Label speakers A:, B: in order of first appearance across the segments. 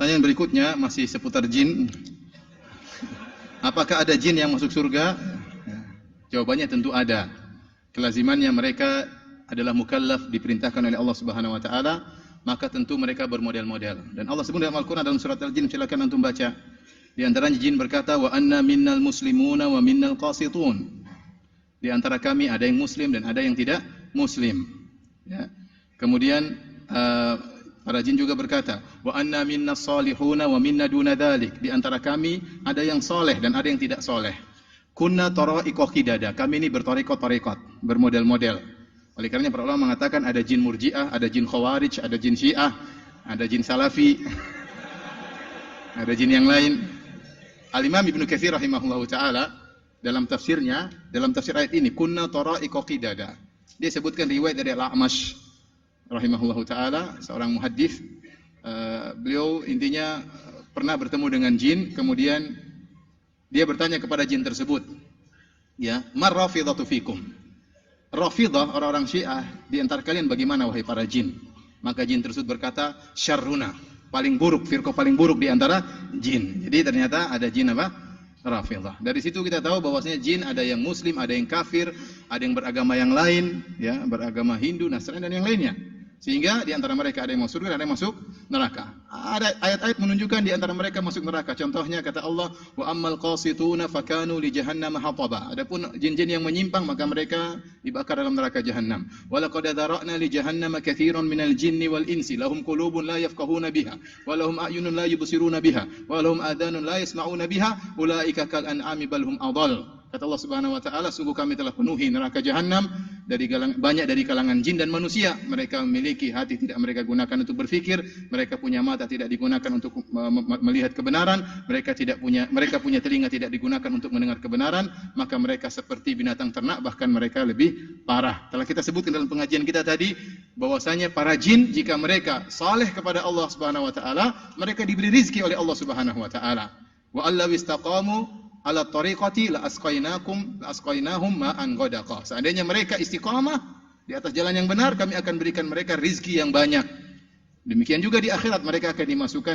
A: Pertanyaan berikutnya masih seputar jin. Apakah ada jin yang masuk surga? Jawabannya tentu ada. Kelazimannya mereka adalah mukallaf, diperintahkan oleh Allah Subhanahu wa taala, maka tentu mereka bermodel-model. Dan Allah sebut dalam Al-Qur'an dalam surat Al-Jin, silakan antum baca. Di antaranya jin berkata, "Wa anna minnal muslimuna wa minnal qasitun." Di antara kami ada yang muslim dan ada yang tidak muslim. Ya. Kemudian para jin juga berkata, "Wa anna minnas salihuna wa minna duna dzalik." Di antara kami ada yang soleh dan ada yang tidak soleh. Kunna tara'iqa qidada. Kami ini bertarekot-tarekot, bermodel-model. Oleh karenanya para ulama mengatakan ada jin murji'ah, ada jin khawarij, ada jin syiah, ada jin salafi, ada jin yang lain. Al-Imam Ibnu Katsir rahimahullahu taala dalam tafsirnya, dalam tafsir ayat ini, kunna tara'iqa qidada. Dia sebutkan riwayat dari Al-A'mash rahimahullahu taala, seorang muhaddits. Beliau intinya pernah bertemu dengan jin, kemudian dia bertanya kepada jin tersebut, ya, "Mar rafidhatu fikum?" Rafidah, orang-orang Syiah, di antara kalian bagaimana wahai para jin? Maka jin tersebut berkata, "Syarruna," paling buruk, firqah paling buruk di antara jin. Jadi ternyata ada jin apa? Rafidah. Dari situ kita tahu bahwasanya jin ada yang muslim, ada yang kafir, ada yang beragama yang lain, ya, beragama Hindu, Nasrani dan yang lainnya. Sehingga di antara mereka ada yang masuk surga dan ada yang masuk neraka. Ada ayat-ayat menunjukkan di antara mereka masuk neraka. Contohnya kata Allah, "Wa ammal qasituna fakanu li jahannam hataba." Adapun jin-jin yang menyimpang maka mereka dibakar dalam neraka jahanam. "Wa laqad dzara'na li jahannam katsiran minal jinni wal insi lahum qulubun la yafqahuna biha wa lahum a'yunun la yubsiruna biha wa lahum adhanun la yasma'una biha ulaika kal an'ami bal hum adall." Kata Allah Subhanahu wa taala, sungguh kami telah penuhi neraka jahanam banyak dari kalangan jin dan manusia. Mereka memiliki hati tidak mereka gunakan untuk berfikir, mereka punya mata tidak digunakan untuk melihat kebenaran, mereka punya telinga tidak digunakan untuk mendengar kebenaran, maka mereka seperti binatang ternak, bahkan mereka lebih parah. Telah kita sebutkan dalam pengajian kita tadi bahwasanya para jin jika mereka saleh kepada Allah Subhanahu wa taala, mereka diberi rizki oleh Allah Subhanahu wa taala. Wa allaw istaqamu ala tariqati la asqainahum ma'an ghadaqa. Seandainya mereka istiqamah di atas jalan yang benar, kami akan berikan mereka rizki yang banyak. Demikian juga di akhirat mereka akan dimasukkan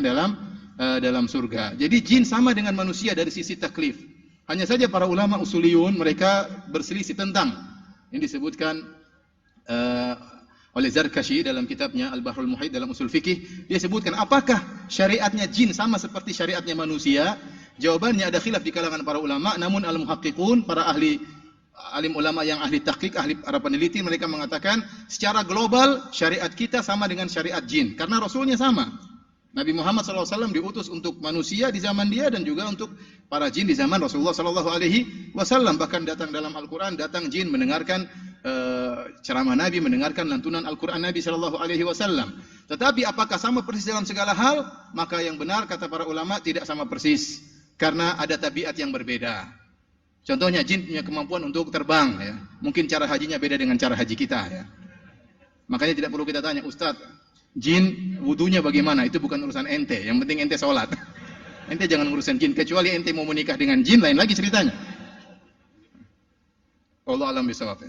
A: dalam surga. Jadi jin sama dengan manusia dari sisi taklif. Hanya saja para ulama usuliyun mereka berselisih tentang yang disebutkan oleh Zarkashi dalam kitabnya Al-Bahrul Muhit dalam usul fikih. Dia sebutkan apakah syariatnya jin sama seperti syariatnya manusia? Jawabannya ada khilaf di kalangan para ulama, namun al-muhaqqiqun, para alim ulama yang ahli tahqiq, para peneliti, mereka mengatakan secara global syariat kita sama dengan syariat jin karena rasulnya sama. Nabi Muhammad SAW diutus untuk manusia di zaman dia dan juga untuk para jin di zaman Rasulullah SAW. Bahkan datang dalam Al-Quran, datang jin mendengarkan ceramah Nabi, mendengarkan lantunan Al-Quran Nabi SAW. Tetapi apakah sama persis dalam segala hal? Maka yang benar kata para ulama tidak sama persis. Karena ada tabiat yang berbeda. Contohnya jin punya kemampuan untuk terbang, ya. Mungkin cara hajinya beda dengan cara haji kita, ya. Makanya tidak perlu kita tanya, "Ustaz, jin wudunya bagaimana?" Itu bukan urusan ente. Yang penting ente sholat. Ente jangan urusan jin. Kecuali ente mau menikah dengan jin, lain lagi ceritanya. Wallahu a'lam bishawab.